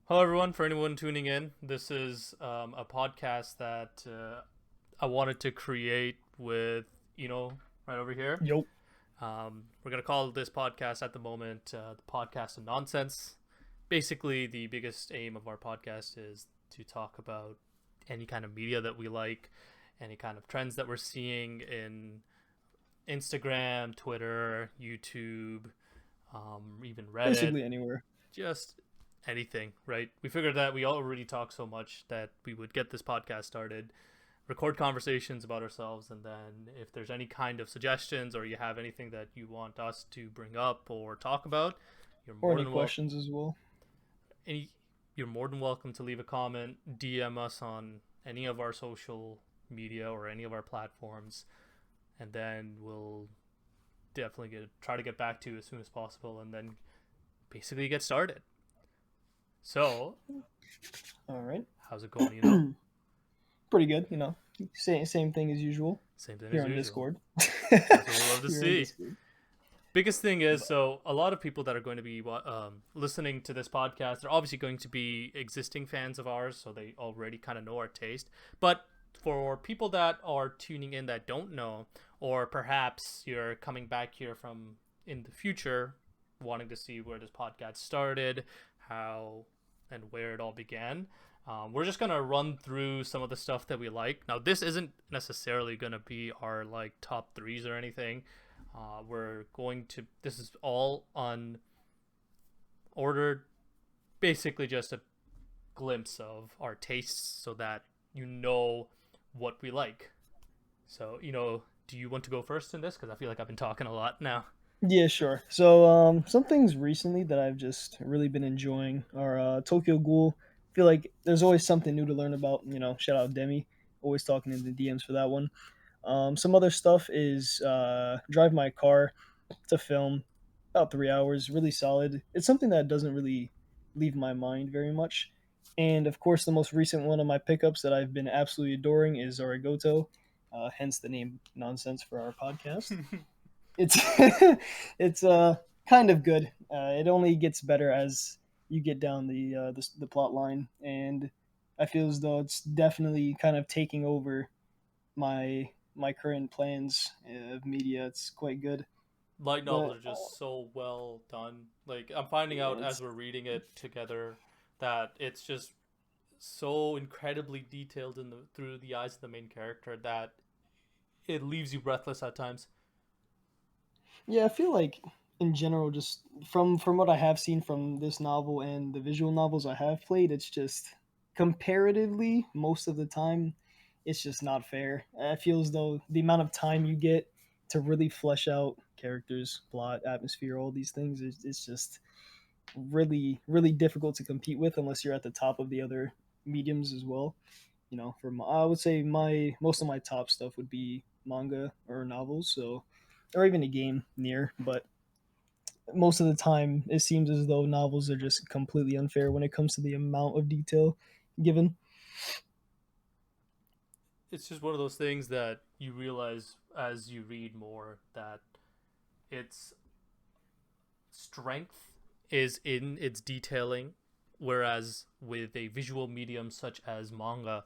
Hello, everyone. For anyone tuning in, this is a podcast that I wanted to create with right over here. Yo. We're gonna call this podcast at the moment the podcast of nonsense. Basically, the biggest aim of our podcast is to talk about any kind of media that we like, any kind of trends that we're seeing in Instagram, Twitter, YouTube, even Reddit, Basically anywhere. just anything, right? We figured that we already talk so much that we would get this podcast started, record conversations about ourselves, and then if there's any kind of suggestions or you have anything that you want us to bring up or talk about, you're Or more any than welcome. questions as well. Any, you're more than welcome to leave a comment, DM us on any of our social media or any of our platforms, and then we'll definitely try to get back to you as soon as possible, and then basically get started. So, All right. how's it going? You know, Pretty good. Same thing as usual same thing here as on usual. Discord. That's what we love to Here on see. Discord. Biggest thing is, But so a lot of people that are going to be listening to this podcast, they're obviously going to be existing fans of ours, so they already kind of know our taste. But for people that are tuning in that don't know, or perhaps you're coming back here from in the future, wanting to see where this podcast started, how and where it all began, we're just gonna run through some of the stuff that we like. Now, this isn't necessarily gonna be our like top threes or anything. We're going to. This is all unordered, basically just a glimpse of our tastes, so that you know what we like. So do you want to go first in this? Because I feel like I've been talking a lot now. yeah, sure. So some things recently that I've just really been enjoying are Tokyo Ghoul. I feel like there's always something new to learn about. Shout out Demi, always talking in the DMs for that one. Some other stuff is Drive My Car. It's a film, about 3 hours, really solid. It's something that doesn't really leave my mind very much. And of course, the most recent one of my pickups that I've been absolutely adoring is Origoto, hence the name Nonsense for our podcast. It's it's kind of good. It only gets better as you get down the plot line, and I feel as though it's definitely kind of taking over my current plans of media. It's quite good. Light novels But are just so well done. Like I'm finding yeah, out as we're reading it together that it's just so incredibly detailed in the through the eyes of the main character that it leaves you breathless at times. yeah, I feel like in general, just from what I have seen from this novel and the visual novels I have played, it's just comparatively most of the time, it's just not fair. I feel as though the amount of time you get to really flesh out characters, plot, atmosphere, all these things, it's just really difficult to compete with unless you're at the top of the other mediums as well. I would say my most of my top stuff would be manga or novels, so or even a game near, but most of the time it seems as though novels are just completely unfair when it comes to the amount of detail given. It's just one of those things that you realize as you read more that its strength is in its detailing, whereas with a visual medium such as manga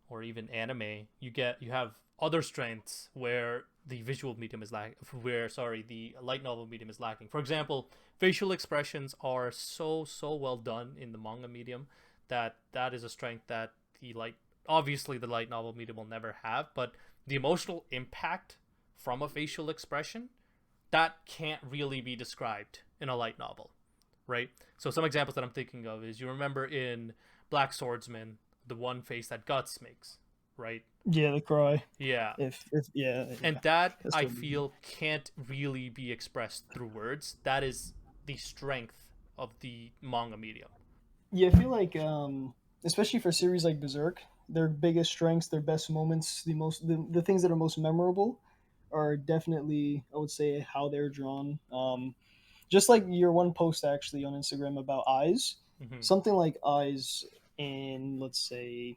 or even anime, you have other strengths where the visual medium is lacking. Where sorry, the light novel medium is lacking. For example, facial expressions are so well done in the manga medium that is a strength that the light obviously the light novel medium will never have, but the emotional impact from a facial expression that can't really be described in a light novel, right? So some examples that I'm thinking of is you remember in Black Swordsman the one face that Guts makes, right? Yeah, the cry. Yeah. If yeah, And yeah, that that's I totally. feel can't really be expressed through words. That is the strength of the manga medium. Yeah, I feel like especially for series like Berserk, their biggest strengths, their best moments, the things that are most memorable are definitely, I would say, how they're drawn. Just like your one post actually on Instagram about eyes, Mm-hmm. something like eyes in, let's say,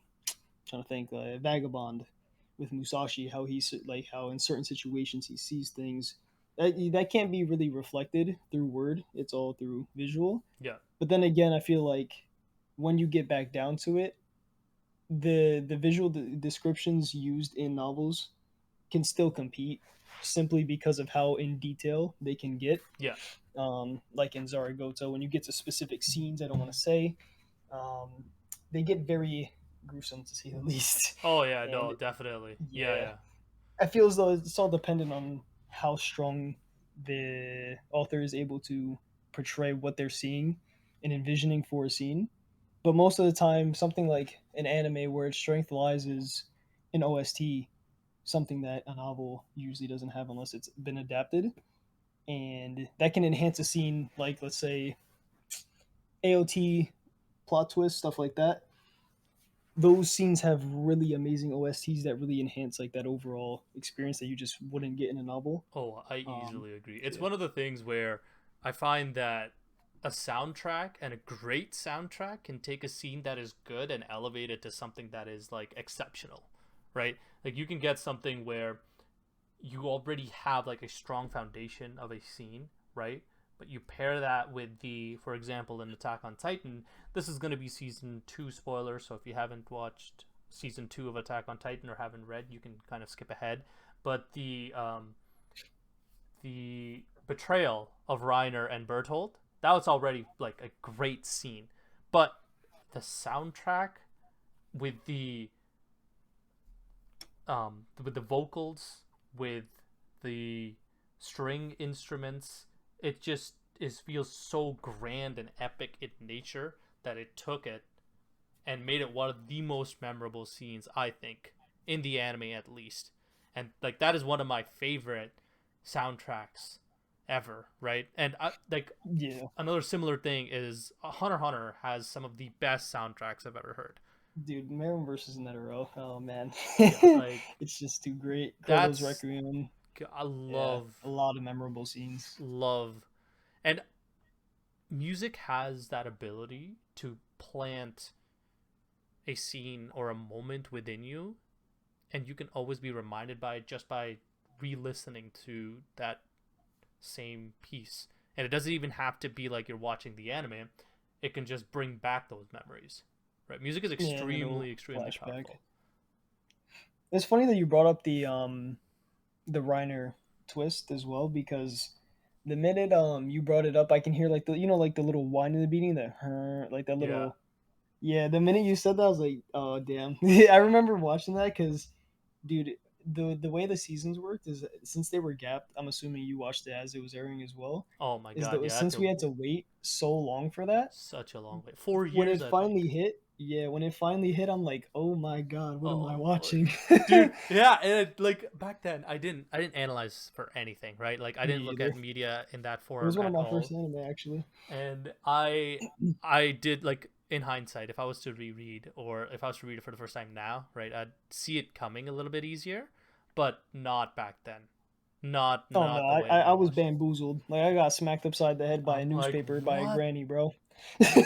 trying to think, Vagabond with Musashi, how like how in certain situations he sees things that can't be really reflected through word. It's all through visual. Yeah. But then again, I feel like when you get back down to it, the visual descriptions used in novels can still compete simply because of how in detail they can get. Yeah. Like in Zaragoza, when you get to specific scenes, I don't want to say, um, they get very gruesome to say the least. Oh yeah, no, And definitely. Yeah, yeah, yeah. I feel as though it's all dependent on how strong the author is able to portray what they're seeing and envisioning for a scene. But most of the time, something like an anime where its strength lies is an OST, something that a novel usually doesn't have unless it's been adapted. And that can enhance a scene, like, let's say, AOT plot twist, stuff like that. Those scenes have really amazing OSTs that really enhance like that overall experience that you just wouldn't get in a novel. Oh, I Um, easily agree. It's yeah, one of the things where I find that a soundtrack and a great soundtrack can take a scene that is good and elevate it to something that is like exceptional, right? Like you can get something where you already have like a strong foundation of a scene, right? But you pair that with for example, in Attack on Titan, this is going to be season 2 spoiler, so if you haven't watched season 2 of Attack on Titan or haven't read, you can kind of skip ahead. But the betrayal of Reiner and Berthold, that was already like a great scene. But the soundtrack with the vocals, with the string instruments, it just feels so grand and epic in nature that it took it and made it one of the most memorable scenes, I think, in the anime at least. And like that is one of my favorite soundtracks ever, right? And like yeah, another similar thing is Hunter x Hunter has some of the best soundtracks I've ever heard. dude, Marin versus Netero. Oh man, Yeah, like it's just too great. Croto's that's Requiem. I Yeah, love a lot of memorable scenes. love and music has that ability to plant a scene or a moment within you, and you can always be reminded by it just by re-listening to that same piece. And it doesn't even have to be like you're watching the anime, it can just bring back those memories, right? Music is Yeah, and it'll extremely flashback. powerful. It's funny that you brought up the Reiner twist as well because the minute you brought it up, I can hear like the like the little whine in the beginning, like that Yeah. little. Yeah, the minute you said that, I was like, oh damn. I remember watching that because, dude, the way the seasons worked is since they were gapped. I'm assuming you watched it as it was airing as well. Oh my Is god, that yeah, that's since a we had to wait so long for that, such a long way. 4 when years it I finally think. hit, yeah, when it finally hit, I'm like, oh my god, what am I Oh Lord. watching? Dude, yeah, and like back then I didn't analyze for anything, right? Like I Me didn't look either. at media in that It was form one of at my first all. anime actually. And I did like in hindsight, if I was to reread or if I was to read it for the first time now, right, I'd see it coming a little bit easier, but not back then. Not Oh no, not the way that I I was watched it. bamboozled. Like I got smacked upside the head by a I'm like, newspaper by a what? granny, bro.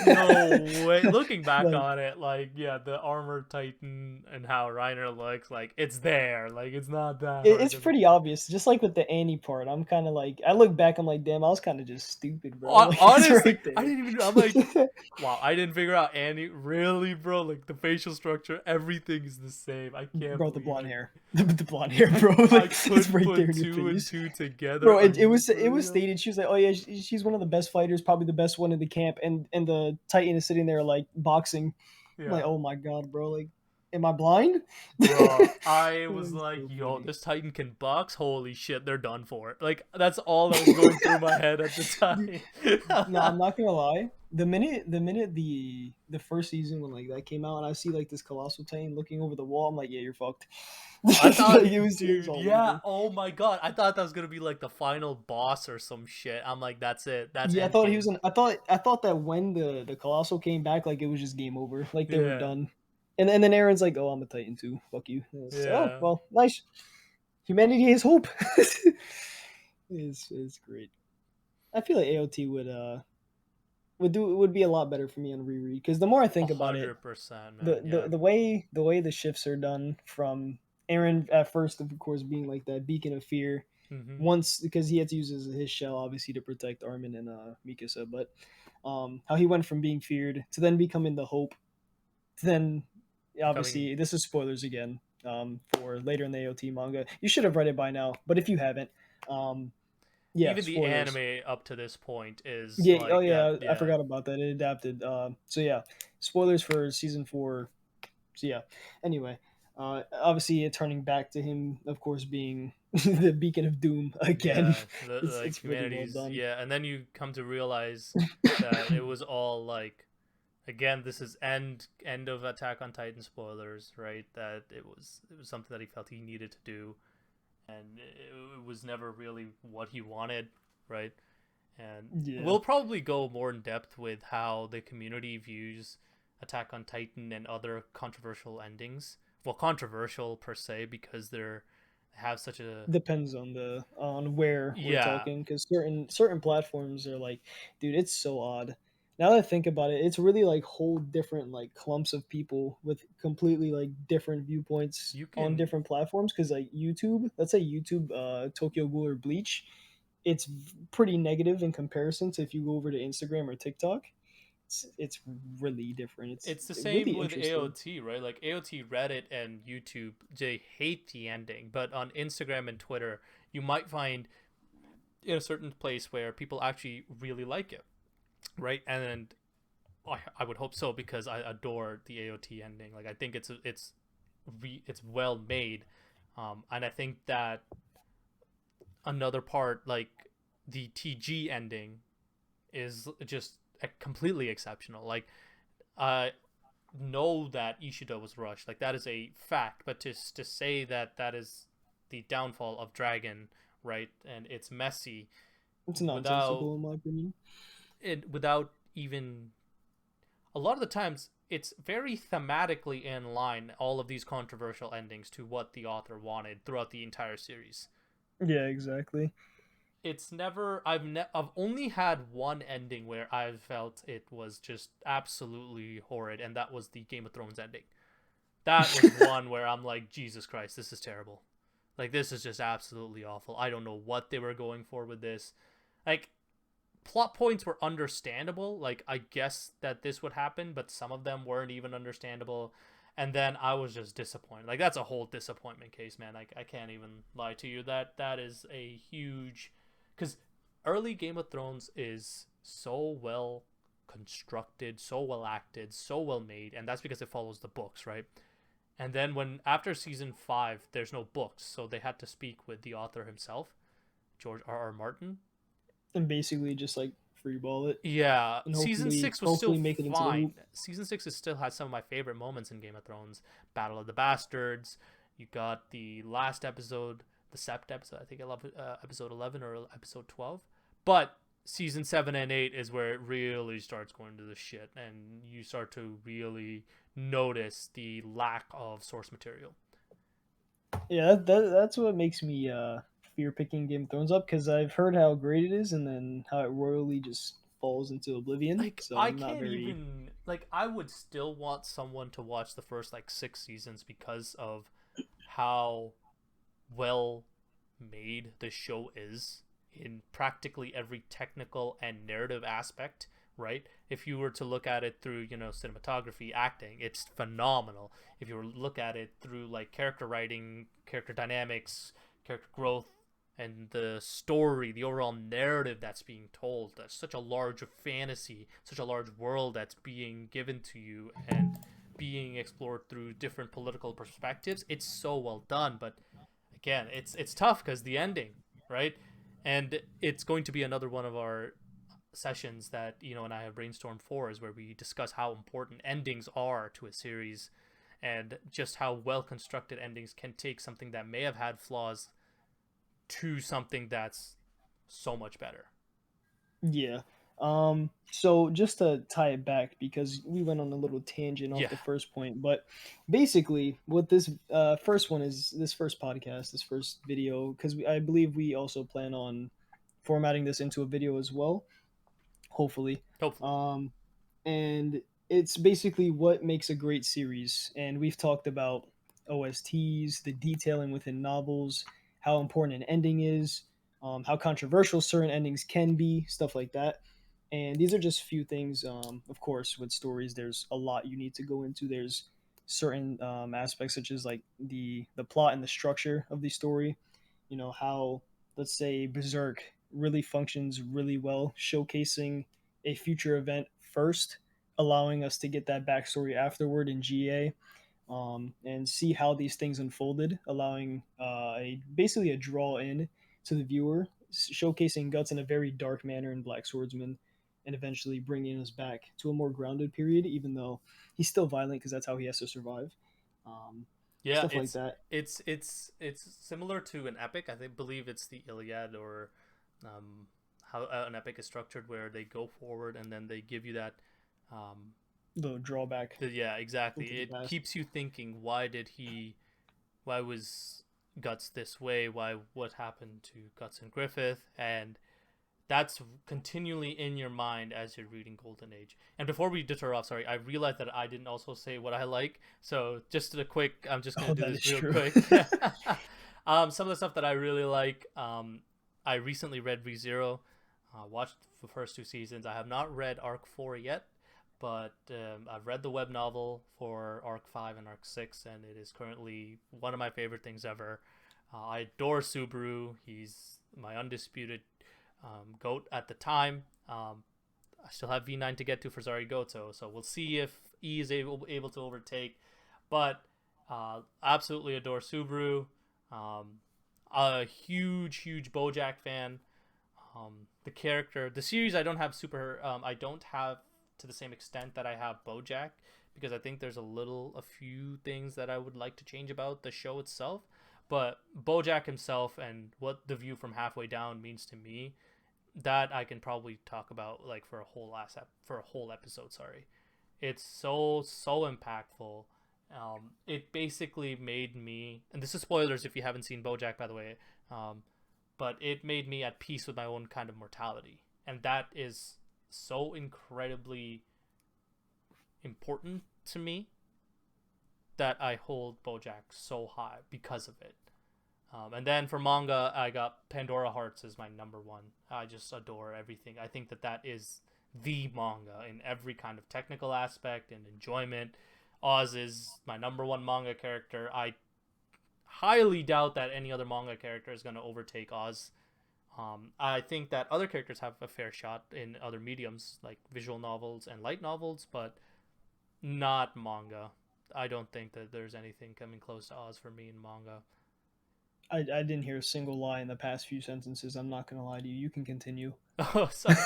No way. Looking back Like on it, like, yeah, the armor titan and how Reiner looks, like, it's there. Like, it's not that hard it's to. pretty obvious. Just like with the Annie part, I'm kind of like I look back, I'm like, damn, I was kind of just stupid, bro. Like it's Honestly, right I there. didn't even. I'm like, wow, I didn't figure out Annie. Really, bro? Like, the facial structure, everything is the same. I can't Bro, the believe blonde it. hair, the blonde hair, bro. I Like it's couldn't right there put in your two and face, two together. bro. Are It you was for it was real? stated she was like, oh yeah, she's one of the best fighters, probably the best one in the camp, and the Titan is sitting there like boxing. I'm like, Yeah. oh my god, bro. Like, am I blind? Bro, I was It's like, so yo, funny. this Titan can box. Holy shit, they're done for. Like, that's all that was going through my head at the Dude, time. no, I'm not gonna lie. The minute the first season when like that came out and I see like this colossal titan looking over the wall, I'm like, yeah, you're fucked. I Like thought, it was dude, all yeah, over. oh my god. I thought that was gonna be like the final boss or some shit. I'm like, that's it. That's Yeah, I thought he endgame. was an. I thought that when the colossal came back, like it was just game over. Like they were Yeah, done. And then Aaron's like, oh, I'm a titan too. Fuck you. Oh yeah. well, nice. Humanity has hope. It's great. I feel like AOT would be a lot better for me on reread because the more I A think about it, 100%, the, man. the Yeah. the way the way the shifts are done from Aaron at first, of course, being like that beacon of fear. Mm-hmm. Once because he had to use his shell obviously to protect Armin and Mikasa, but How he went from being feared to then becoming the hope to then becoming obviously this is spoilers again for later in the AOT manga. You should have read it by now, but if you haven't, um, yeah, even the spoilers. anime up to this point is Yeah. Oh like yeah. I yeah. forgot about that. It adapted. So yeah, spoilers for season 4. So yeah. Anyway, obviously it turning back to him, of course, being the beacon of doom again. Yeah, the like It's really well humanities, done. yeah, and then you come to realize that it was all like, again, this is end of Attack on Titan spoilers, right? That it was something that he felt he needed to do, and it was never really what he wanted, right? And Yeah. we'll probably go more in depth with how the community views Attack on Titan and other controversial endings. Well, controversial per se because they're have such a Depends on where we're yeah. talking, because certain platforms are like, dude, it's so odd. Now that I think about it, it's really like whole different like clumps of people with completely like different viewpoints You on can different platforms. Because like YouTube, let's say YouTube, Tokyo Ghoul or Bleach, it's pretty negative in comparison to if you go over to Instagram or TikTok. It's really different. It's it's the really same with interesting. AOT, right? Like AOT, Reddit, and YouTube, they hate the ending, but on Instagram and Twitter, you might find in a certain place where people actually really like it, right? And I would hope so because I adore the AOT ending. Like I think it's well made, and I think that another part like the TG ending is just completely exceptional. Like I know that Ishida was rushed, like that is a fact. But to say that that is the downfall of Dragon, right, and it's messy It's without nonsensical in my opinion. without even a lot of the times it's very thematically in line all of these controversial endings to what the author wanted throughout the entire series. Yeah, exactly. It's never I've only had one ending where I've felt it was just absolutely horrid, and that was the Game of Thrones ending. That was one where I'm like, Jesus Christ, this is terrible. Like this is just absolutely awful. I don't know what they were going for with this. Like plot points were understandable. Like I guess that this would happen, but some of them weren't even understandable. And then I was just disappointed. Like that's a whole disappointment case, man. Like I can't even lie to you. That is a huge, because early Game of Thrones is so well constructed, so well acted, so well made, and that's because it follows the books, right? And then when after season 5, there's no books, so they had to speak with the author himself, George R. R. Martin. And basically just like free ball it Yeah, and season hopefully 6 was still hopefully make it into the fine. hoop. Season 6 is still has some of my favorite moments in Game of Thrones. Battle of the Bastards. You got the last episode, the Sept episode. I think I love episode 11 or episode 12. But season 7 and 8 is where it really starts going to the shit, and you start to really notice the lack of source material. Yeah, that's what makes me fear picking Game of Thrones up, because I've heard how great it is and then how it royally just falls into oblivion. Like So I I'm not can't very. even like I would still want someone to watch the first like 6 seasons because of how well made the show is in practically every technical and narrative aspect, right? If you were to look at it through, cinematography, acting, it's phenomenal. If you were to look at it through like character writing, character dynamics, character growth, and the story, the overall narrative that's being told, that's such a large fantasy, such a large world that's being given to you and being explored through different political perspectives. It's so well done, but again, it's tough because the ending, right? And it's going to be another one of our sessions that and I have brainstormed for, is where we discuss how important endings are to a series, and just how well constructed endings can take something that may have had flaws to something that's so much better. Yeah. So just to tie it back, because we went on a little tangent off Yeah, the first point, but basically what this first one is, this first podcast, this first video, because I believe we also plan on formatting this into a video as well, hopefully. hopefully. Um, and it's basically what makes a great series. And we've talked about OSTs, the detailing within novels, how important an ending is, how controversial certain endings can be, stuff like that. And these are just few things. Of course, with stories, there's a lot you need to go into. There's certain aspects such as like the plot and the structure of the story. You know how, let's say, Berserk really functions really well, showcasing a future event first, allowing us to get that backstory afterward in GA, and see how these things unfolded, allowing basically a draw in to the viewer, showcasing Guts in a very dark manner in Black Swordsman, and eventually bringing us back to a more grounded period, even though he's still violent because that's how he has to survive. Um, Yeah, Stuff like that. it's similar to an epic. Believe it's the Iliad, or um, how an epic is structured, where they go forward and then they give you that. Um, The drawback yeah, exactly. into the It past. keeps you thinking, why was Guts this way? What happened to Guts and Griffith? And that's continually in your mind as you're reading Golden Age. And before we deter off, sorry, I realized that I didn't also say what I like. So just a quick, I'm just gonna Oh, do that is this real true. quick. Some of the stuff that I really like. I recently read ReZero. Watched the first two seasons. I have not read Arc 4 yet, but I've read the web novel for Arc 5 and Arc 6, and it is currently one of my favorite things ever. I adore Subaru. He's my undisputed GOAT at the time. I still have V9 to get to for Zarigoto, so we'll see if E is able to overtake. But absolutely adore Subaru. Um, a huge BoJack fan. The character, the series, I don't have super. I don't have to the same extent that I have BoJack, because I think there's a few things that I would like to change about the show itself. But BoJack himself and what the view from halfway down means to me, that I can probably talk about like for a whole episode. Sorry, it's so impactful. It basically made me, and this is spoilers if you haven't seen BoJack, by the way. Um, but it made me at peace with my own kind of mortality, and that is so incredibly important to me that I hold BoJack so high because of it. And then for manga, I got Pandora Hearts as my number one. I just adore everything. I think that that is the manga in every kind of technical aspect and enjoyment. Oz is my number one manga character. I highly doubt that any other manga character is going to overtake Oz. I think that other characters have a fair shot in other mediums like visual novels and light novels, but not manga. I don't think that there's anything coming close to Oz for me in manga. I didn't hear a single lie in the past few sentences. I'm not gonna lie to you. You can continue. Oh, sorry.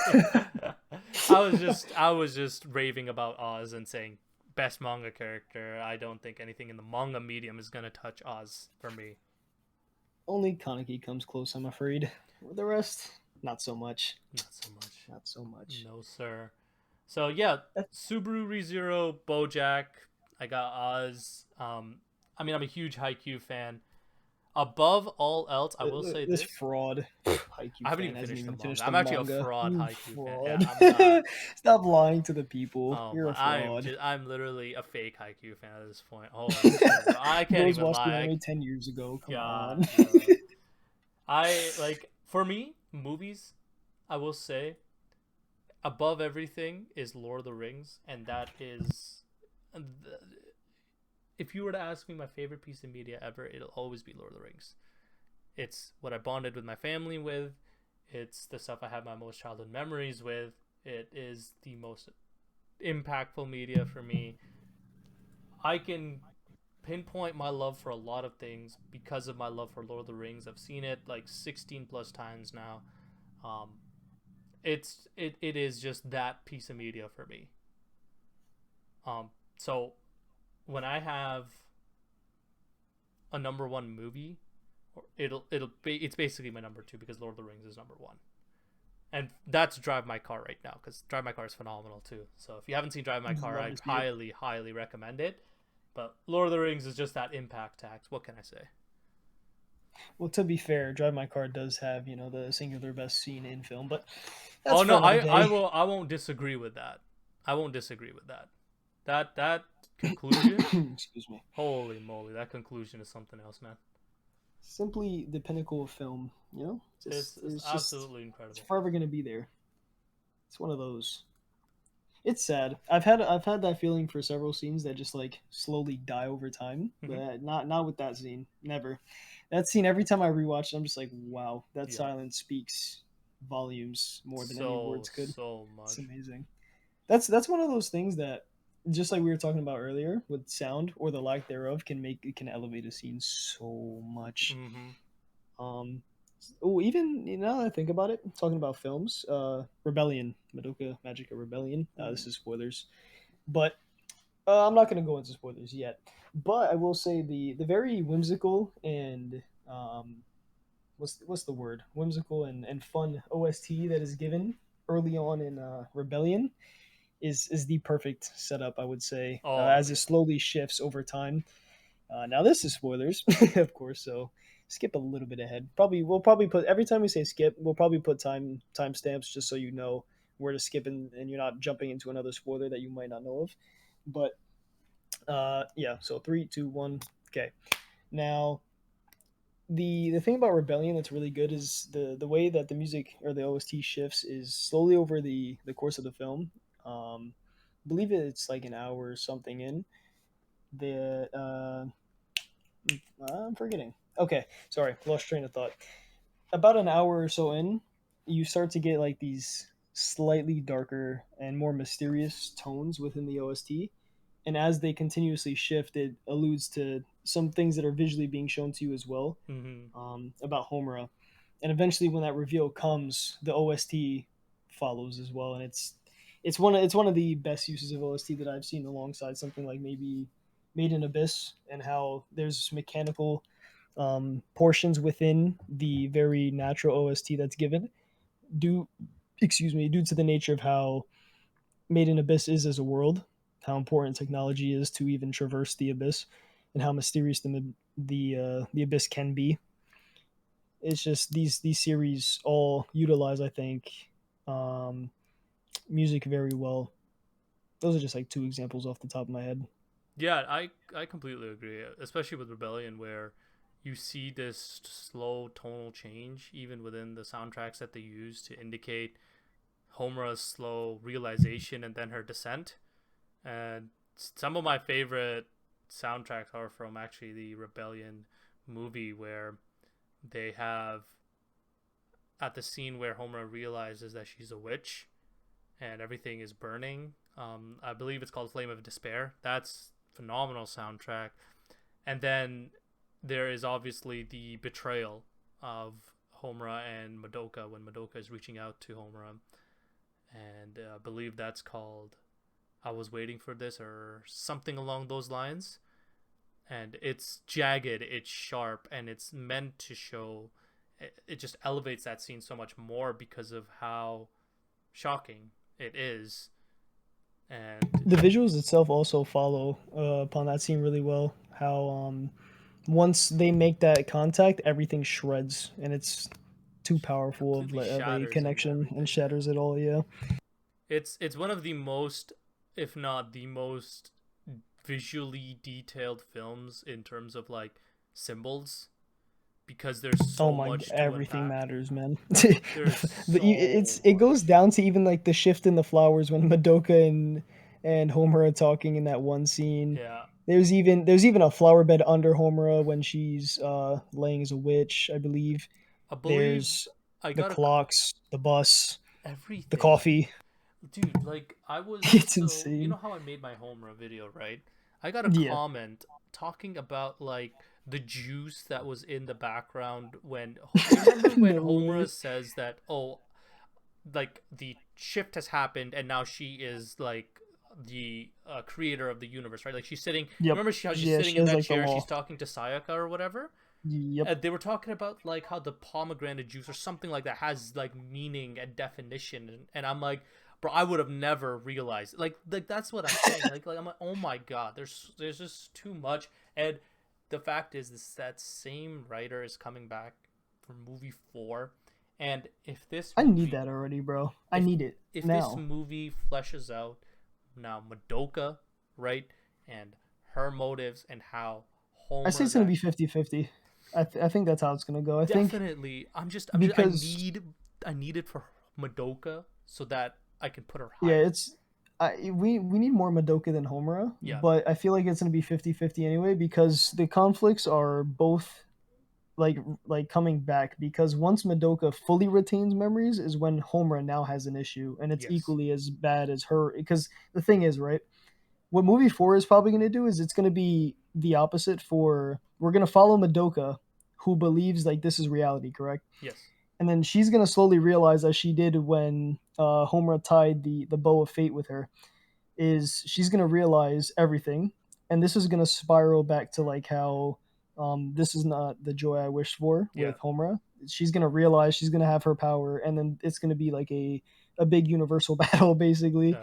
I was just raving about Oz and saying best manga character. I don't think anything in the manga medium is gonna touch Oz for me. Only Kaneki comes close, I'm afraid. The rest, not so much. Not so much. Not so much. No, sir. So yeah, That, Subaru, ReZero, BoJack. I got Oz. I mean, I'm a huge Haikyuu fan. Above all else, I will say this this: fraud I Haikyuu haven't fan even hasn't finished the even manga. finished the I'm actually a manga. fraud You Haikyuu fan. Yeah, fraud. I'm not. Stop lying to the people. Oh You're my! a fraud. I'm literally a fake Haikyuu fan at this point. Holy shit, bro. I can't Rose even watched the lie. anime 10 years ago. Come God, on. bro. I like, for me, movies. I will say above everything is Lord of the Rings, and that is. If you were to ask me my favorite piece of media ever, it'll always be Lord of the Rings. It's what I bonded with my family with. It's the stuff I have my most childhood memories with. It is the most impactful media for me. I can pinpoint my love for a lot of things because of my love for Lord of the Rings. I've seen it like 16 plus times now. Um, it is just that piece of media for me. So when I have a number one movie, it's basically my number two because Lord of the Rings is number one, and that's Drive My Car right now because Drive My Car is phenomenal too. So if you haven't seen Drive My Car, Love I to see it. highly recommend it. But Lord of the Rings is just that impact tax. What can I say? Well, to be fair, Drive My Car does have, the singular best scene in film, but that's Oh for no, another I day. will I won't disagree with that. I won't disagree with that. That conclusion, Excuse me. holy moly, that conclusion is something else, man. Simply the pinnacle of film, It's It's just absolutely it's incredible. forever gonna be there. It's one of those. It's sad. I've had that feeling for several scenes that just like slowly die over time, Hmm. but not with that scene. Never. That scene every time I rewatch it, I'm just like, wow, that Yeah, silence speaks volumes more than any so words could. so It's much. amazing. That's one of those things that just like we were talking about earlier with sound or the lack thereof can elevate a scene so much. Hmm. Um, oh, even now that I think about it, talking about films, Rebellion, Madoka Magica Rebellion. This Ooh. is spoilers, but I'm not going to go into spoilers yet. But I will say the very whimsical and what's the word? Whimsical and fun OST that is given early on in Rebellion is the perfect setup, I would say, Oh as it yeah. slowly shifts over time. Now this is spoilers, of course, so skip a little bit ahead. We'll probably put every time we say skip, we'll probably put timestamps just so you know where to skip and you're not jumping into another spoiler that you might not know of. But yeah, so three, two, one, okay. Now the thing about Rebellion that's really good is the way that the music or the OST shifts is slowly over the course of the film. I believe it's like an hour or something in the I'm forgetting. Okay, sorry, lost train of thought. About an hour or so in, you start to get like these slightly darker and more mysterious tones within the OST. And as they continuously shift, it alludes to some things that are visually being shown to you as well, Hmm. about Homura. And eventually, when that reveal comes, the OST follows as well, and it's one of the best uses of OST that I've seen alongside something like maybe Made in Abyss, and how there's mechanical portions within the very natural OST that's given due due to the nature of how Made in Abyss is as a world, how important technology is to even traverse the abyss, and how mysterious the abyss can be. It's just these series all utilize, I think, um, music very well. Those are just like two examples off the top of my head. Yeah, I completely agree, especially with Rebellion, where you see this slow tonal change even within the soundtracks that they use to indicate Homura's slow realization and then her descent. And some of my favorite soundtracks are from actually the Rebellion movie, where they have at the scene where Homura realizes that she's a witch and everything is burning. I believe it's called Flame of Despair. That's phenomenal soundtrack. And then there is obviously the betrayal of Homura and Madoka when Madoka is reaching out to Homura, and I believe that's called "I Was Waiting for This" or something along those lines. And it's jagged, it's sharp, and it's meant to show. It just elevates that scene so much more because of how shocking it is. And The visuals itself also follow upon that scene really well. How once they make that contact, everything shreds, and it's too powerful completely of a shatters and connection and everything. Yeah, shatters it all. Yeah. it's one of the most, if not the most, visually detailed films in terms of like symbols, because there's Oh so my, much to everything unpack. matters, man. There's so It goes much. down to even like the shift in the flowers when Madoka and Homura are talking in that one scene. Yeah, There's even a flower bed under Homura when she's laying as a witch, I believe. I believe There's I the got a clocks, the bus, the everything. coffee. Dude, like I was, It's so you know insane. how I made my Homura video, right? I got a Yeah. comment talking about like the juice that was in the background when you remember when No Homura way. says that, oh, like the shift has happened and now she is like the creator of the universe, right? Like she's sitting. Yep. Remember how she's Yeah, sitting she in has that like the chair and she's law. talking to Sayaka or whatever. Yep. They were talking about like how the pomegranate juice or something like that has like meaning and definition, and I'm like, bro, I would have never realized. Like that's what I'm saying. Like I'm like, oh my god, there's just too much. And the fact is, this that same writer is coming back for movie 4, and I need that already, bro. I if need it if this now. movie fleshes out now Madoka, right, and her motives and how I say Homer's it's gonna be actually 50-50. I think that's how it's gonna go. I think definitely. I'm just because I need it for Madoka so that I can put her Yeah, higher. we need more Madoka than Homura, Yeah. but I feel like it's gonna be 50-50 anyway because the conflicts are both like coming back because once Madoka fully retains memories is when Homura now has an issue and it's Yes. equally as bad as her because the thing is, right? What movie 4 is probably going to do is it's going to be the opposite for we're going to follow Madoka who believes like this is reality, correct? Yes. And then she's going to slowly realize as she did when Homura tied the bow of fate with her is she's going to realize everything and this is going to spiral back to like how this is not the joy I wished for Yeah. with Homura. She's going to realize she's going to have her power and then it's going to be like a big universal battle basically, Uh,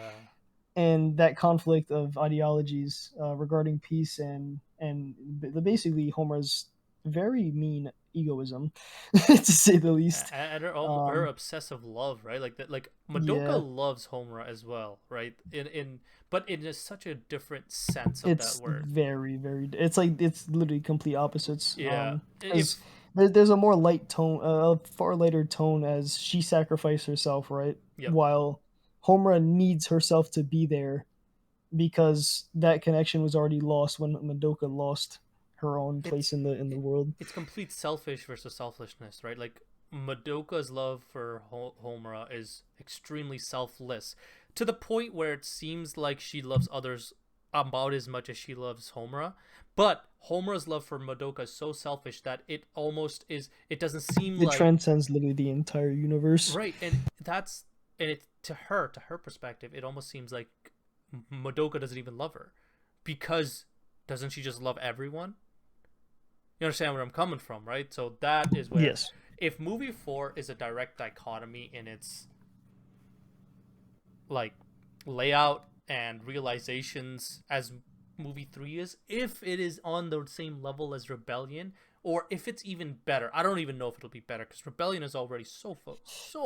and that conflict of ideologies regarding peace and basically Homer's very mean egoism, to say the least. and her Um, obsessive love, right? Like that. Like Madoka yeah, loves Homura as well, right? In but in just such a different sense of that it's word. very. It's like it's literally complete opposites. Yeah. Because If there's a more light tone, a far lighter tone as she sacrificed herself, right? Yep. While Homura needs herself to be there because that connection was already lost when Madoka lost her own place It's in the world. it's complete selfish versus selfishness, right? Like Madoka's love for Homura is extremely selfless to the point where it seems like she loves others about as much as she loves Homura. But Homura's love for Madoka is so selfish that it almost is. It doesn't seem It like transcends literally the entire universe. right, and that's and it to her perspective, it almost seems like Madoka doesn't even love her because doesn't she just love everyone? You understand where I'm coming from, right? So that is where Yes. if movie 4 is a direct dichotomy in its like layout and realizations as movie 3 is, if it is on the same level as Rebellion or if it's even better. I don't even know if it'll be better cuz Rebellion is already so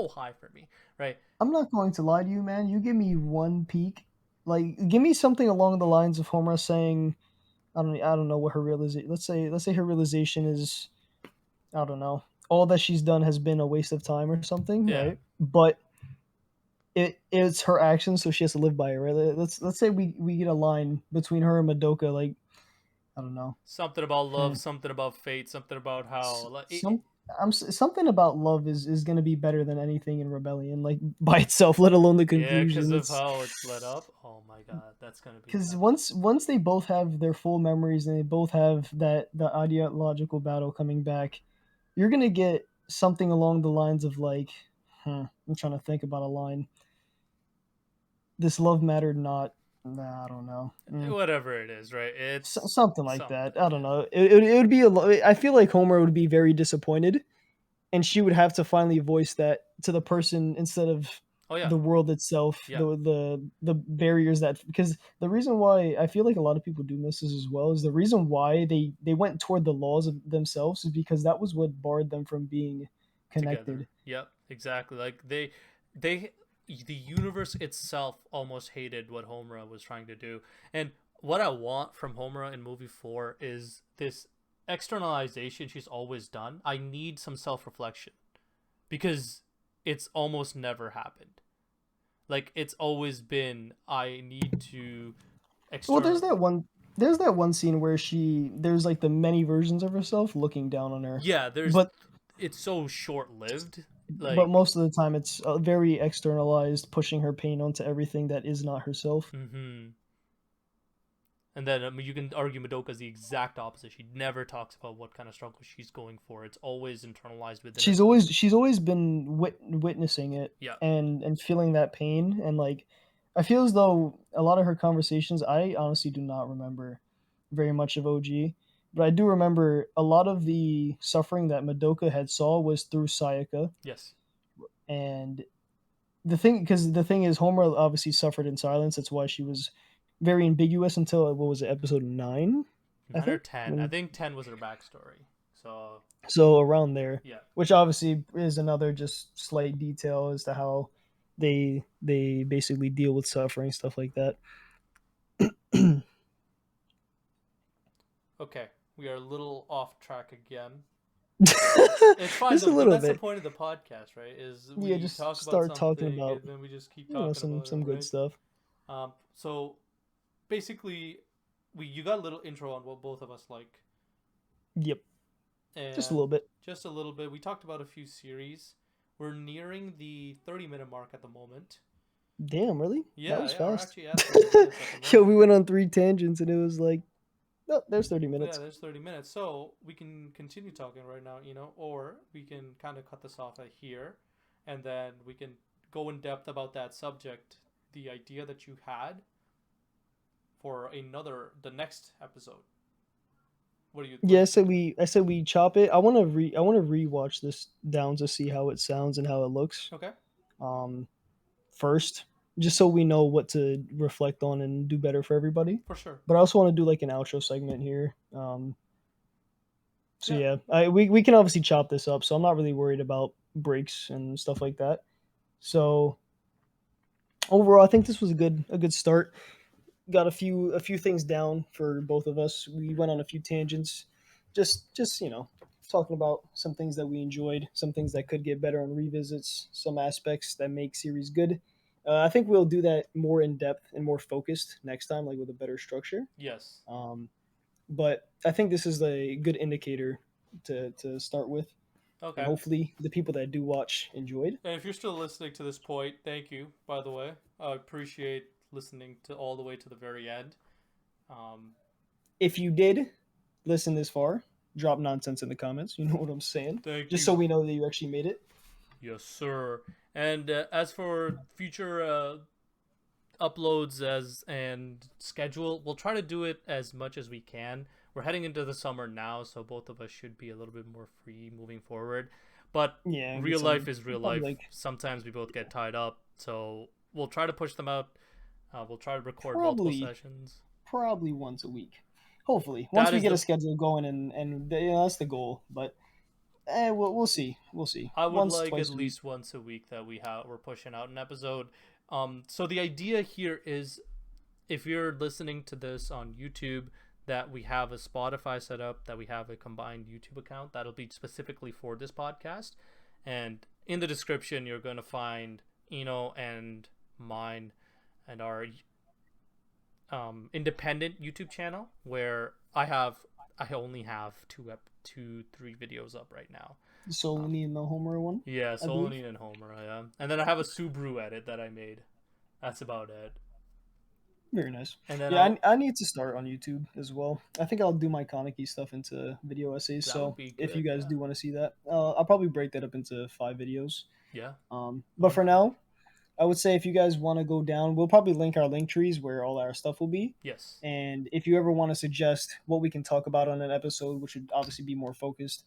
high for me, right? I'm not going to lie to you, man. You give me one peak, like give me something along the lines of Homer saying, I don't know what her realization. Let's say her realization is, I don't know, all that she's done has been a waste of time or something, Yeah. right? But it's her actions, so she has to live by it, right? Let's say we get a line between her and Madoka, like I don't know. Something about Hmm. love, something about fate, something about how like Some something about love is going to be better than anything in Rebellion, like by itself, let alone the yeah, cuz conclusion. of It's how it's let up. Oh my god, that's going to be because nuts. once they both have their full memories and they both have that the ideological battle coming back, you're gonna get something along the lines of like, I'm trying to think about a line. This love mattered not. Nah, I don't know. Whatever it is, right? It's Something like something. that. I don't Yeah. know. It would be I feel like Homer would be very disappointed, and she would have to finally voice that to the person instead of Oh yeah. the world itself, Yeah. the barriers that because the reason why I feel like a lot of people do miss this as well is the reason why they went toward the laws of themselves is because that was what barred them from being Together. connected. Yep, exactly. Like they the universe itself almost hated what Homura was trying to do. And what I want from Homura in movie 4 is this externalization she's always done. I need some self-reflection because it's almost never happened. Like it's always been I need to Well, external there's that one scene where there's like the many versions of herself looking down on her, yeah, there's but it's so short-lived. Like most of the time it's very externalized, pushing her pain onto everything that is not herself. mhm. And then you can argue Madoka's the exact opposite. She never talks about what kind of struggle she's going for. It's always internalized within herself. She's always been witnessing it Yeah. and feeling that pain and like I feel as though a lot of her conversations I honestly do not remember very much of OG, but I do remember a lot of the suffering that Madoka had saw was through Sayaka. Yes. And the thing is Homer obviously suffered in silence. That's why she was very ambiguous until what was it, episode 9, I 9 or think, 10. I when think 10 was her backstory. So, so around there, yeah. which obviously is another just slight detail as to how they basically deal with suffering, stuff like that. Okay. We are a little off track again. It's fine Just a though, but little that's the bit. point of the podcast, right? Is Yeah, we just talk about start talking something about and then we just keep talking some about it, good right? stuff. So basically, we you got a little intro on what both of us like, Yep, just a and little bit. just a little bit. We talked about a few series. We're nearing the 30-minute mark at the moment. Damn, really? That Yeah, was yeah, we're fast. actually at 30 minutes at the Yo, moment. we went on 3 tangents and it was like, oh, there's 30 Yeah, minutes. there's 30 minutes. So we can continue talking right now, or we can kind of cut this off at here and then we can go in depth about that subject, the idea that you had for the next episode. What Yeah, do you think of it? I said we chop it. I want to rewatch this down to see how it sounds and how it looks. Okay, Um, first, just so we know what to reflect on and do better for everybody. for sure. But I also want to do like an outro segment here. So Yeah, yeah, we can obviously chop this up. So I'm not really worried about breaks and stuff like that. So overall, I think this was a good start. Got a few things down for both of us. We went on a few tangents, just talking about some things that we enjoyed, some things that could get better on revisits, some aspects that make series good. I think we'll do that more in depth and more focused next time, like with a better structure. yes. Um, but I think this is a good indicator to start with, and Okay. hopefully the people that do watch enjoyed. And if you're still listening to this point, thank you, by the way. I appreciate listening to all the way to the very end. Um, If you did listen this far, drop nonsense in the comments. You know what I'm saying? thank Just you. so we know that you actually made it. Yes, sir. And as for future uploads as and schedule, we'll try to do it as much as we can. We're heading into the summer now, so both of us should be a little bit more free moving forward. But Yeah, get real life some is real probably life. like Sometimes we both get tied up, so we'll try to push them out. We'll try to record multiple probably sessions. probably once a week. Hopefully, once That we is get a the schedule going, and that's the goal. But we'll see. We'll see. I would Once, like at twice a week. least once a week that we're pushing out an episode. So the idea here is if you're listening to this on YouTube, that we have a Spotify set up, that we have a combined YouTube account that'll be specifically for this podcast. And in the description, you're going to find Eno and mine and our independent YouTube channel where I only have two, 3 videos up right now. So Um, me and the Homer one, yeah, I believe. Solonine and Homer, yeah. And then I have a Subaru edit that I made. That's about it. Very nice. And then Yeah, I'll I need to start on YouTube as well. I think I'll do my Kaneki stuff into video essays. that would So be if you good, guys yeah. do want to see that, I'll probably break that up into 5 videos. Yeah. But Moving for forward. now, I would say if you guys want to go down, we'll probably link our link trees where all our stuff will be. Yes. And if you ever want to suggest what we can talk about on an episode, which would obviously be more focused,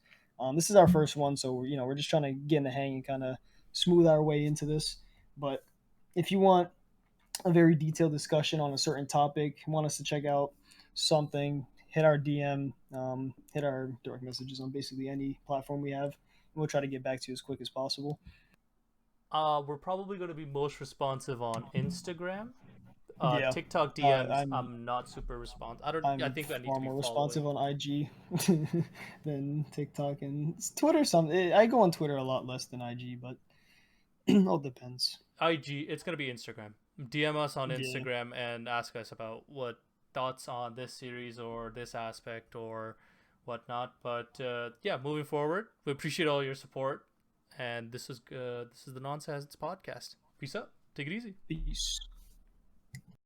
this is our first one, so we're just trying to get in the hang and kind of smooth our way into this. But if you want a very detailed discussion on a certain topic, want us to check out something, hit our DM, hit our direct messages on basically any platform we have. And we'll try to get back to you as quick as possible. We're probably going to be most responsive on Instagram. Yeah, TikTok DMs, I'm I'm not super responsive. I don't. I I'm think I need far to be more following. responsive on IG than TikTok and Twitter. I go on Twitter a lot less than IG, but all depends. IG. It's gonna be Instagram. DM us on Yeah, Instagram and ask us about what thoughts on this series or this aspect or whatnot. But yeah, moving forward, we appreciate all your support. And this is the Nonsense Podcast. Peace out. Take it easy. peace.